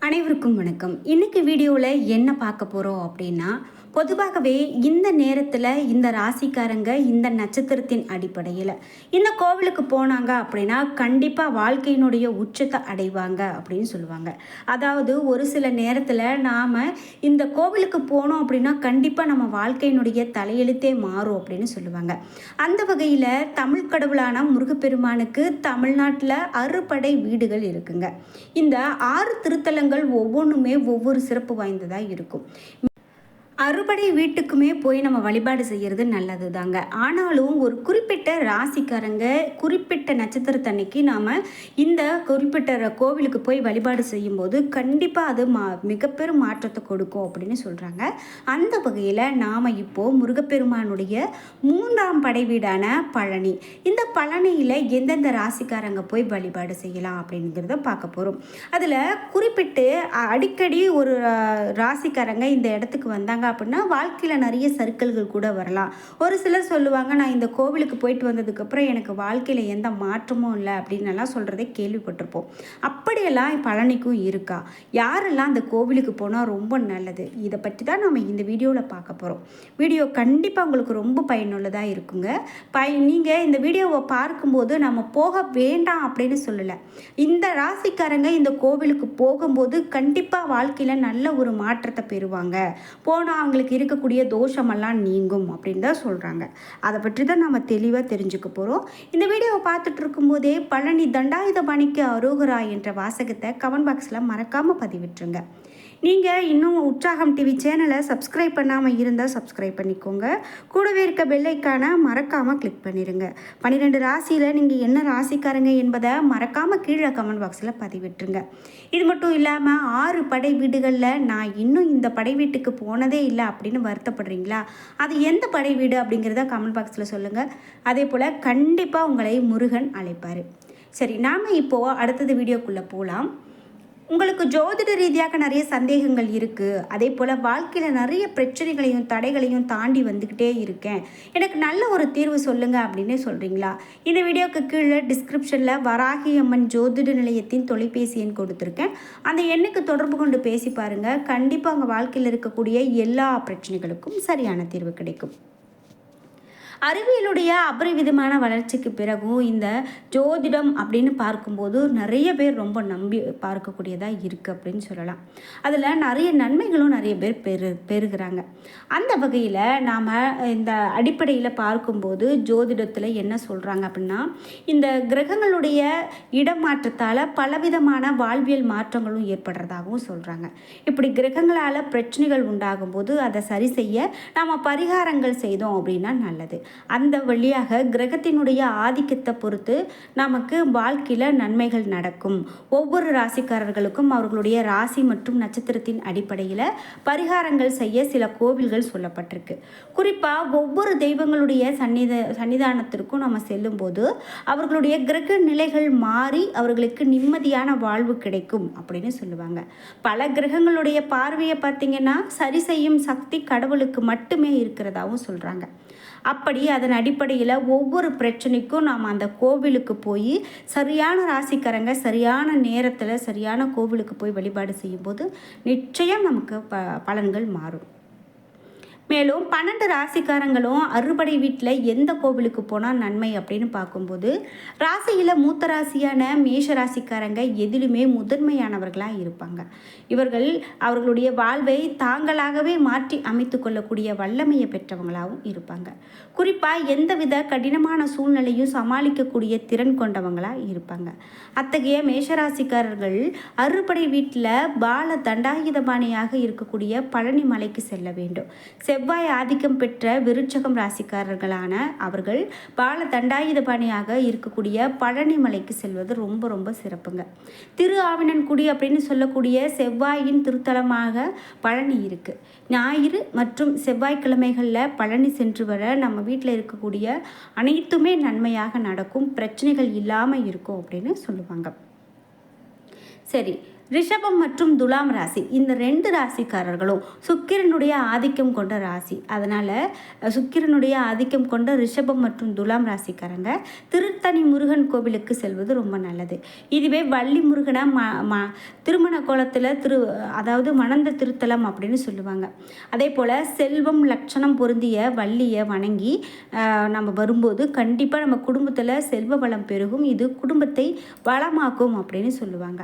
அனைவருக்கும் வணக்கம். இன்னைக்கு வீடியோவில் என்ன பார்க்க போகிறோம் அப்படின்னா, பொதுவாகவே இந்த நேரத்தில் இந்த ராசிக்காரங்க இந்த நட்சத்திரத்தின் அடிப்படையில் இந்த கோவிலுக்கு போனாங்க அப்படின்னா கண்டிப்பாக வாழ்க்கையினுடைய உச்சத்தை அடைவாங்க அப்படின்னு சொல்லுவாங்க. அதாவது ஒரு சில நேரத்தில் நாம் இந்த கோவிலுக்கு போனோம் அப்படின்னா கண்டிப்பாக நம்ம வாழ்க்கையினுடைய தலையெழுத்தே மாறும் அப்படின்னு சொல்லுவாங்க. அந்த வகையில் தமிழ் கடவுளான முருகப்பெருமானுக்கு தமிழ்நாட்டில் அறுபடை வீடுகள் இருக்குங்க. இந்த 6 திருத்தலங்கள் ஒவ்வொன்றுமே ஒவ்வொரு சிறப்பு வாய்ந்ததாக இருக்கும். அறுபடை வீட்டுக்குமே போய் நம்ம வழிபாடு செய்கிறது நல்லது தாங்க. ஆனாலும் ஒரு குறிப்பிட்ட ராசிக்காரங்க குறிப்பிட்ட நட்சத்திரத்தன்னைக்கு நாம் இந்த குறிப்பிட்ட கோவிலுக்கு போய் வழிபாடு செய்யும்போது கண்டிப்பாக அது மிகப்பெரும் மாற்றத்தை கொடுக்கும் அப்படின்னு சொல்கிறாங்க. அந்த வகையில் நாம் இப்போது முருகப்பெருமானுடைய 3ஆம் படை வீடான பழனி, இந்த பழனியில் எந்தெந்த ராசிக்காரங்க போய் வழிபாடு செய்யலாம் அப்படிங்கிறத பார்க்க போகிறோம். அதில் குறிப்பிட்டு அடிக்கடி ஒரு ராசிக்காரங்க இந்த இடத்துக்கு வந்தாங்க அப்படின்னா வாழ்க்கையில் நிறைய சர்க்கிள்கள் கூட வரலாம். ஒரு சிலர் சொல்லுவாங்க, நான் இந்த கோவிலுக்கு போயிட்டு வந்ததுக்கப்புறம் எனக்கு வாழ்க்கையில் எந்த மாற்றமும் இல்லை அப்படின்னு எல்லாம் சொல்கிறதே கேள்விப்பட்டிருப்போம். அப்படியெல்லாம் பழனிக்கும் இருக்கா? யாரெல்லாம் அந்த கோவிலுக்கு போனால் ரொம்ப நல்லது? இதை பற்றி தான் நம்ம இந்த வீடியோவில் பார்க்க போகிறோம். வீடியோ கண்டிப்பாக உங்களுக்கு ரொம்ப பயனுள்ளதாக இருக்குங்க. நீங்கள் இந்த வீடியோவை பார்க்கும்போது நம்ம போக வேண்டாம் அப்படின்னு சொல்லலை. இந்த ராசிக்காரங்க இந்த கோவிலுக்கு போகும்போது கண்டிப்பாக வாழ்க்கையில் நல்ல ஒரு மாற்றத்தை பெறுவாங்க. போனால் அவங்களுக்கு இருக்கக்கூடிய தோஷமெல்லாம் நீங்கும் அப்படின்னு தான் சொல்கிறாங்க. அதை பற்றி தான் நம்ம தெளிவாக தெரிஞ்சுக்க போகிறோம். இந்த வீடியோவை பார்த்துட்டு இருக்கும்போதே பழனி தண்டாயுதபாணிக்கு அரோகரா என்ற வாசகத்தை கமெண்ட் பாக்ஸில் மறக்காமல் பதிவிட்டுருங்க. நீங்கள் இன்னும் உற்சாகம் டிவி சேனலை சப்ஸ்கிரைப் பண்ணாமல் இருந்தால் சப்ஸ்கிரைப் பண்ணிக்கோங்க. கூடவே இருக்க பெல்லைக்கான மறக்காமல் கிளிக் பண்ணிடுங்க. 12 ராசியில் நீங்கள் என்ன ராசிக்காரங்க என்பதை மறக்காமல் கீழே கமெண்ட் பாக்ஸில் பதிவிட்டுருங்க. இது மட்டும் இல்லாமல் 6 படை வீடுகளில் நான் இன்னும் இந்த படை வீட்டுக்கு போனதே இல்லை அப்படின்னு வருத்தப்படுறீங்களா? அது எந்த படை வீடு அப்படிங்கிறத கமெண்ட் பாக்ஸில் சொல்லுங்கள். அதே போல் கண்டிப்பாக உங்களை முருகன் அழைப்பார். சரி, நாம் இப்போது அடுத்தது வீடியோக்குள்ளே போகலாம். உங்களுக்கு ஜோதிட ரீதியாக நிறைய சந்தேகங்கள் இருக்குது, அதே போல் வாழ்க்கையில் நிறைய பிரச்சனைகளையும் தடைகளையும் தாண்டி வந்துக்கிட்டே இருக்கேன், எனக்கு நல்ல ஒரு தீர்வு சொல்லுங்கள் அப்படின்னு சொல்கிறீங்களா? இந்த வீடியோக்கு கீழே டிஸ்கிரிப்ஷனில் வராகி அம்மன் ஜோதிட நிலையத்தின் தொலைபேசி எண் கொடுத்துருக்கேன். அந்த எண்ணுக்கு தொடர்பு கொண்டு பேசி பாருங்கள். கண்டிப்பாக உங்கள் வாழ்க்கையில் இருக்கக்கூடிய எல்லா பிரச்சனைகளுக்கும் சரியான தீர்வு கிடைக்கும். அறிவியலுடைய அபரிவிதமான வளர்ச்சிக்கு பிறகும் இந்த ஜோதிடம் அப்படின்னு பார்க்கும்போது நிறைய பேர் ரொம்ப நம்பி பார்க்கக்கூடியதாக இருக்குது அப்படின்னு சொல்லலாம். அதில் நிறைய நன்மைகளும் நிறைய பேர் பெறுகிறாங்க. அந்த வகையில் நாம் இந்த அடிப்படையில் பார்க்கும்போது ஜோதிடத்தில் என்ன சொல்கிறாங்க அப்படின்னா, இந்த கிரகங்களுடைய இடமாற்றத்தால் பலவிதமான வாழ்வியல் மாற்றங்களும் ஏற்படுறதாகவும் சொல்கிறாங்க. இப்படி கிரகங்களால் பிரச்சனைகள் உண்டாகும்போது அதை சரி செய்ய நாம் பரிகாரங்கள் செய்தோம் அப்படின்னா நல்லது. அந்த வழியாக கிரகத்தினுடைய ஆதிக்கத்தை பொறுத்து நமக்கு வாழ்க்கையில் நன்மைகள் நடக்கும். ஒவ்வொரு ராசிக்காரர்களுக்கும் அவர்களுடைய ராசி மற்றும் நட்சத்திரத்தின் அடிப்படையில் பரிகாரங்கள் செய்ய சில கோவில்கள் சொல்லப்பட்டிருக்கு. குறிப்பாக ஒவ்வொரு தெய்வங்களுடைய சன்னிதானத்திற்கும் நம்ம செல்லும்போது அவர்களுடைய கிரக நிலைகள் மாறி அவர்களுக்கு நிம்மதியான வாழ்வு கிடைக்கும் அப்படின்னு சொல்லுவாங்க. பல கிரகங்களுடைய பார்வையை பார்த்திங்கன்னா சரி செய்யும் சக்தி கடவுளுக்கு மட்டுமே இருக்கிறதாகவும் சொல்கிறாங்க. அப்படி அதன் அடிப்படையில் ஒவ்வொரு பிரச்சனைக்கும் நாம் அந்த கோவிலுக்கு போய் சரியான ராசிக்காரங்க சரியான நேரத்தில் சரியான கோவிலுக்கு போய் வழிபாடு செய்யும்போது நிச்சயம் நமக்கு பலன்கள் மாறும். மேலும் 12 ராசிக்காரங்களும் அறுபடை வீட்டில் எந்த கோவிலுக்கு போனால் நன்மை அப்படின்னு பார்க்கும்போது ராசியில் மூத்த ராசியான மேஷ ராசிக்காரங்க எதிலுமே முதன்மையானவர்களாக இருப்பாங்க. இவர்கள் அவர்களுடைய வாழ்வை தாங்களாகவே மாற்றி அமைத்து கொள்ளக்கூடிய வல்லமையை பெற்றவங்களாகவும் இருப்பாங்க. குறிப்பாக எந்தவித கடினமான சூழ்நிலையும் சமாளிக்கக்கூடிய திறன் கொண்டவங்களாக இருப்பாங்க. அத்தகைய மேஷராசிக்காரர்கள் அறுபடை வீட்டில் பால தண்டாயுதபாணியாக இருக்கக்கூடிய பழனி மலைக்கு செல்ல வேண்டும். செவ்வாய் ஆதிக்கம் பெற்ற விருச்சகம் ராசிக்காரர்களான அவர்கள் பால தண்டாயுதபாணியாக இருக்கக்கூடிய பழனி மலைக்கு செல்வது ரொம்ப ரொம்ப சிறப்புங்க. திரு ஆவினன்குடி அப்படின்னு சொல்லக்கூடிய செவ்வாயின் திருத்தலமாக பழனி இருக்குது. ஞாயிறு மற்றும் செவ்வாய்க்கிழமைகளில் பழனி சென்று வர நம்ம வீட்டில் இருக்கக்கூடிய அனைத்துமே நன்மையாக நடக்கும், பிரச்சனைகள் இல்லாமல் இருக்கும் அப்படின்னு சொல்லுவாங்க. சரி, ரிஷபம் மற்றும் துலாம் ராசி இந்த 2 ராசிக்காரர்களும் சுக்கிரனுடைய ஆதிக்கம் கொண்ட ராசி. அதனால் சுக்கிரனுடைய ஆதிக்கம் கொண்ட ரிஷபம் மற்றும் துலாம் ராசிக்காரங்க திருத்தணி முருகன் கோவிலுக்கு செல்வது ரொம்ப நல்லது. இதுவே வள்ளி முருகனை திருமண கோலத்தில் அதாவது மணந்த திருத்தலம் அப்படின்னு சொல்லுவாங்க. அதே போல் செல்வம் லட்சணம் பொருந்திய வள்ளியை வணங்கி நம்ம வரும்போது கண்டிப்பாக நம்ம குடும்பத்தில் செல்வ வளம் பெருகும். இது குடும்பத்தை வளமாக்கும் அப்படின்னு சொல்லுவாங்க.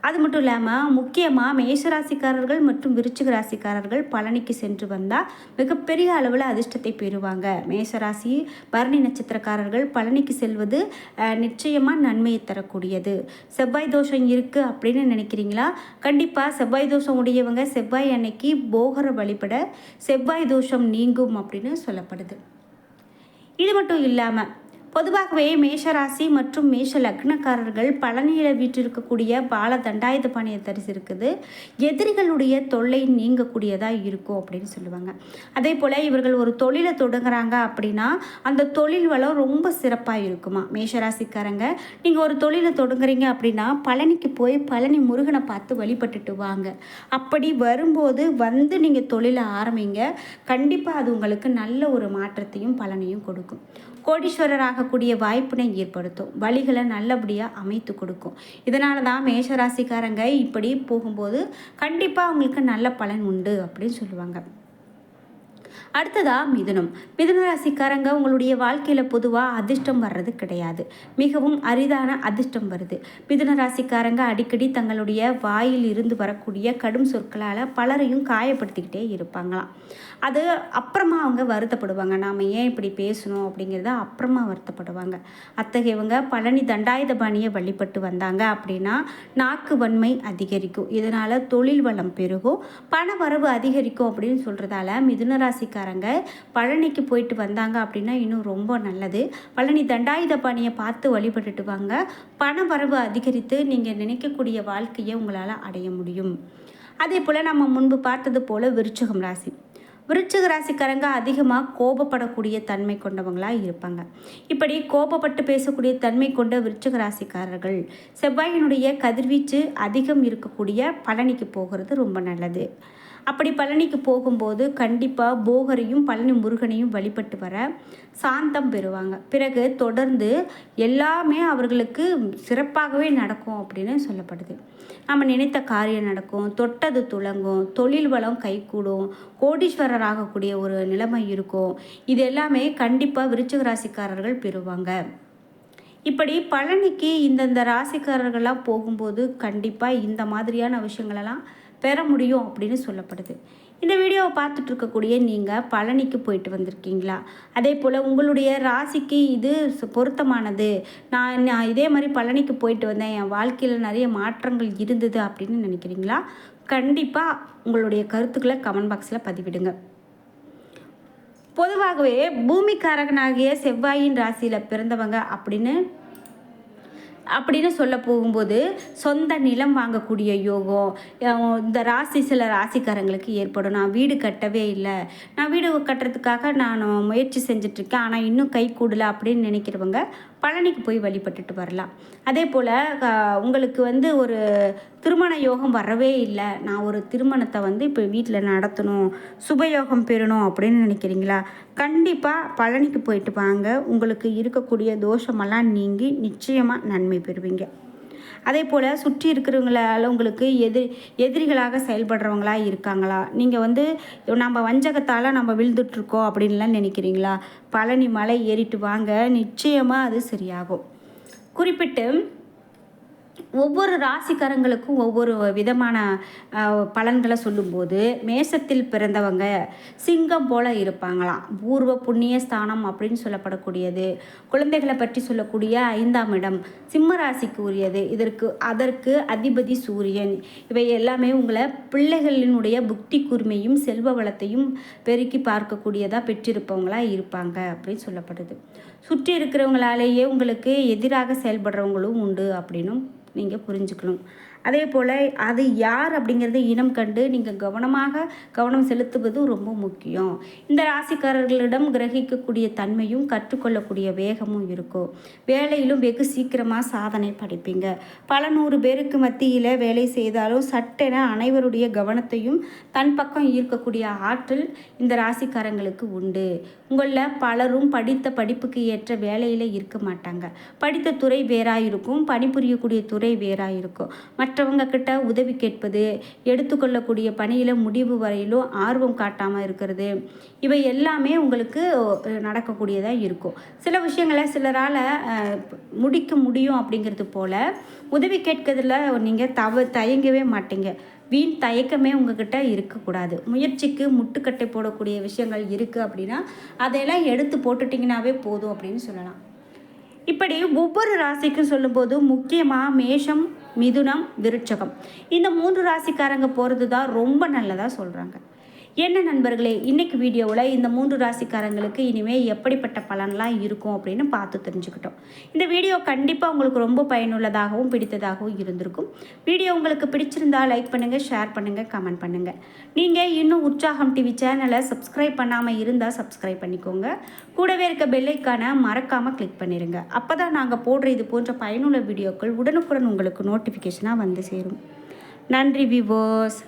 அது மட்டும் இல்லாமல் முக்கியமாக மேஷராசிக்காரர்கள் மற்றும் விருச்சிக ராசிக்காரர்கள் பழனிக்கு சென்று வந்தால் மிகப்பெரிய அளவில் அதிர்ஷ்டத்தை பெறுவாங்க. மேஷராசி பரணி நட்சத்திரக்காரர்கள் பழனிக்கு செல்வது நிச்சயமாக நன்மையை தரக்கூடியது. செவ்வாய் தோஷம் இருக்குது அப்படின்னு நினைக்கிறீங்களா? கண்டிப்பாக செவ்வாய் தோஷம் உடையவங்க செவ்வாய் அன்னைக்கு போகரை வழிபட செவ்வாய் தோஷம் நீங்கும் அப்படின்னு சொல்லப்படுது. இது மட்டும் இல்லாமல் பொதுவாகவே மேஷராசி மற்றும் மேஷ லக்னக்காரர்கள் பழனியில் வீற்றிருக்கக்கூடிய பால தண்டாயுதபாணியை தரிசிருக்குது எதிரிகளுடைய தொல்லை நீங்கக்கூடியதாக இருக்கும் அப்படின்னு சொல்லுவாங்க. அதே போல் இவர்கள் ஒரு தொழிலை தொடங்குறாங்க அப்படின்னா அந்த தொழில் வளம் ரொம்ப சிறப்பாக இருக்குமா. மேஷராசிக்காரங்க நீங்கள் ஒரு தொழிலை தொடங்குறீங்க அப்படின்னா பழனிக்கு போய் பழனி முருகனை பார்த்து வழிபட்டுட்டு வாங்க. அப்படி வரும்போது நீங்கள் தொழிலை ஆரம்பிங்க. கண்டிப்பாக அது உங்களுக்கு நல்ல ஒரு மாற்றத்தையும் பலனையும் கொடுக்கும். கோடீஸ்வரர் ஆகக்கூடிய வாய்ப்பினை ஏற்படுத்தும். வழிகளை நல்லபடியாக அமைத்து கொடுக்கும். இதனால தான் மேஷராசிக்காரங்க இப்படி போகும்போது கண்டிப்பாக அவங்களுக்கு நல்ல பலன் உண்டு அப்படின்னு சொல்லுவாங்க. அடுத்ததாக மிதுன ராசிக்காரங்க உங்களுடைய வாழ்க்கையில் பொதுவாக அதிர்ஷ்டம் வர்றது கிடையாது. மிகவும் அரிதான அதிர்ஷ்டம் வருது. மிதுன ராசிக்காரங்க அடிக்கடி தங்களுடைய வாயில் இருந்து வரக்கூடிய கடும் சொற்களால் பலரையும் காயப்படுத்திக்கிட்டே இருப்பாங்களாம். அது அப்புறமா அவங்க வருத்தப்படுவாங்க. நாம் ஏன் இப்படி பேசணும் அப்படிங்கிறத அப்புறமா வருத்தப்படுவாங்க. அத்தகையவங்க பழனி தண்டாயுதபாணியை வழிபட்டு வந்தாங்க அப்படின்னா நாக்கு வன்மை அதிகரிக்கும். இதனால் தொழில் வளம் பெருகும், பண வரவு அதிகரிக்கும் அப்படின்னு சொல்கிறதால மிதுன ராசிக்காரங்க பழனிக்கு போயிட்டு வந்தாங்க அப்படின்னா இன்னும் ரொம்ப நல்லது. பழனி தண்டாயுதபாணியை பார்த்து வழிபட்டுட்டு வாங்க. பண வரவு அதிகரித்து நீங்கள் நினைக்கக்கூடிய வாழ்க்கையை உங்களால் அடைய முடியும். அதே போல் நம்ம முன்பு பார்த்தது போல் விருச்சிக ராசிக்காரங்க அதிகமாக கோபப்படக்கூடிய தன்மை கொண்டவங்களாக இருப்பாங்க. இப்படி கோபப்பட்டு பேசக்கூடிய தன்மை கொண்ட விருச்சிக ராசிக்காரர்கள் செவ்வாயினுடைய கதிர்வீச்சு அதிகம் இருக்கக்கூடிய பழனிக்கு போகிறது ரொம்ப நல்லது. அப்படி பழனிக்கு போகும்போது கண்டிப்பாக போகரையும் பழனி முருகனையும் வழிபட்டு வர சாந்தம் பெறுவாங்க. பிறகு தொடர்ந்து எல்லாமே அவர்களுக்கு சிறப்பாகவே நடக்கும் அப்படின்னு சொல்லப்படுது. நம்ம நினைத்த காரியம் நடக்கும், தொட்டது துளங்கும், தொழில் வளம் கைகூடும், கோடீஸ்வரர் ஆகக்கூடிய ஒரு நிலைமை இருக்கும். இது எல்லாமே கண்டிப்பாக விருச்சிக ராசிக்காரர்கள் பெறுவாங்க. இப்படி பழனிக்கு இந்தந்த ராசிக்காரர்கள்லாம் போகும்போது கண்டிப்பாக இந்த மாதிரியான விஷயங்களெல்லாம் பெற முடியும் அப்படின்னு சொல்லப்படுது. இந்த வீடியோவை பார்த்துட்டு இருக்கக்கூடிய நீங்கள் பழனிக்கு போயிட்டு வந்திருக்கீங்களா? அதே போல் உங்களுடைய ராசிக்கு இது பொருத்தமானது, நான் இதே மாதிரி பழனிக்கு போயிட்டு வந்தேன், என் வாழ்க்கையில் நிறைய மாற்றங்கள் இருந்தது அப்படின்னு நினைக்கிறீங்களா? கண்டிப்பாக உங்களுடைய கருத்துக்களை கமெண்ட் பாக்ஸில் பதிவிடுங்க. பொதுவாகவே பூமிக்காரகனாகிய செவ்வாயின் ராசியில் பிறந்தவங்க அப்படின்னு சொல்ல போகும்போது சொந்த நிலம் வாங்கக்கூடிய யோகம் இந்த சில ராசிக்காரங்களுக்கு ஏற்படும். நான் வீடு கட்டவே இல்லை, நான் வீடு கட்டுறதுக்காக நான் முயற்சி செஞ்சிட்ருக்கேன், ஆனால் இன்னும் கை கூடலை அப்படின்னு நினைக்கிறவங்க பழனிக்கு போய் வழிபட்டுட்டு வரலாம். அதே போல் உங்களுக்கு ஒரு திருமண யோகம் வரவே இல்லை, நான் ஒரு திருமணத்தை இப்போ வீட்டில் நடத்தணும், சுபயோகம் பெறணும் அப்படின்னு நினைக்கிறீங்களா? கண்டிப்பாக பழனிக்கு போயிட்டு வாங்க. உங்களுக்கு இருக்கக்கூடிய தோஷமெல்லாம் நீங்கி நிச்சயமாக நன்மை பெறுவீங்க. அதே போல் சுற்றி இருக்கிறவங்களால உங்களுக்கு எதிரிகளாக செயல்படுறவங்களாக இருக்காங்களா? நீங்கள் நம்ம வஞ்சகத்தால் நம்ம விழுந்துட்டுருக்கோம் அப்படின்லாம் நினைக்கிறீங்களா? பழனி மலை ஏறிட்டு வாங்க, நிச்சயமாக அது சரியாகும். குறிப்பிட்டு ஒவ்வொரு ராசிக்காரங்களுக்கும் ஒவ்வொரு விதமான பலன்களை சொல்லும்போது மேஷத்தில் பிறந்தவங்க சிங்கம் போல இருப்பாங்களாம். பூர்வ புண்ணிய ஸ்தானம் அப்படின்னு சொல்லப்படக்கூடியது. குழந்தைகளை பற்றி சொல்லக்கூடிய 5ஆம் இடம் சிம்ம ராசிக்கு உரியது. அதற்கு அதிபதி சூரியன். இவை எல்லாமே உங்களை பிள்ளைகளினுடைய புத்தி கூர்மையும் செல்வ வளத்தையும் பெருக்கி பார்க்கக்கூடியதாக பெற்றிருப்பவங்களாக இருப்பாங்க அப்படின்னு சொல்லப்படுது. சுற்றி இருக்கிறவங்களாலேயே உங்களுக்கு எதிராக செயல்படுறவங்களும் உண்டு அப்படின்னும் நீங்கள் புரிஞ்சுக்கணும். அதே போல் அது யார் அப்படிங்கிறத இனம் கண்டு நீங்கள் கவனம் செலுத்துவது ரொம்ப முக்கியம். இந்த ராசிக்காரர்களிடம் கிரகிக்கக்கூடிய தன்மையும் கற்றுக்கொள்ளக்கூடிய வேகமும் இருக்கும். வேலையிலும் வெகு சீக்கிரமாக சாதனை படைப்பீங்க. பல 100 பேருக்கு மத்தியில் வேலை செய்தாலும் சட்டென அனைவருடைய கவனத்தையும் தன் பக்கம் ஈர்க்கக்கூடிய ஆற்றல் இந்த ராசிக்காரங்களுக்கு உண்டு. உங்களில் பலரும் படித்த படிப்புக்கு ஏற்ற வேலையில் இருக்க மாட்டாங்க. படித்த துறை வேறாக இருக்கும், பணிபுரியக்கூடிய துறை வேறாக இருக்கும். மற்றவங்க கிட்ட உதவி கேட்பது, எடுத்துக்கொள்ளக்கூடிய பணியில் முடிவு வரையிலும் ஆர்வம் காட்டாமல் இருக்கிறது, இவை எல்லாமே உங்களுக்கு நடக்கக்கூடியதாக இருக்கும். சில விஷயங்களை சிலரால் முடிக்க முடியும் அப்படிங்கிறது போல் உதவி கேட்கறதுல நீங்கள் தயங்கவே மாட்டீங்க. வீண் தயக்கமே உங்ககிட்ட இருக்கக்கூடாது. முயற்சிக்கு முட்டுக்கட்டை போடக்கூடிய விஷயங்கள் இருக்குது அப்படின்னா அதையெல்லாம் எடுத்து போட்டுட்டிங்கனாவே போதும் அப்படின்னு சொல்லலாம். இப்படி ஒவ்வொரு ராசிக்கும் சொல்லும்போது முக்கியமாக மேஷம், மிதுனம், விருட்சகம் இந்த 3 ராசிக்காரங்க போகிறது தான் ரொம்ப நல்லதாக சொல்கிறாங்க. என்ன நண்பர்களே, இன்றைக்கி வீடியோவில் இந்த 3 ராசிக்காரங்களுக்கு இனிமேல் எப்படிப்பட்ட பலன்லாம் இருக்கும் அப்படின்னு பார்த்து தெரிஞ்சுக்கிட்டோம். இந்த வீடியோ கண்டிப்பாக உங்களுக்கு ரொம்ப பயனுள்ளதாகவும் பிடித்ததாகவும் இருந்திருக்கும். வீடியோ உங்களுக்கு பிடிச்சிருந்தால் லைக் பண்ணுங்கள், ஷேர் பண்ணுங்கள், கமெண்ட் பண்ணுங்கள். நீங்கள் இன்னும் உற்சாகம் டிவி சேனலை சப்ஸ்கிரைப் பண்ணாமல் இருந்தால் சப்ஸ்கிரைப் பண்ணிக்கோங்க. கூடவே இருக்க பெல்லைக்கான மறக்காமல் கிளிக் பண்ணிடுங்க. அப்போ தான் நாங்கள் போடுற இது போன்ற பயனுள்ள வீடியோக்கள் உடனுக்குடன் உங்களுக்கு நோட்டிஃபிகேஷனாக வந்து சேரும். நன்றி வியூவர்ஸ்.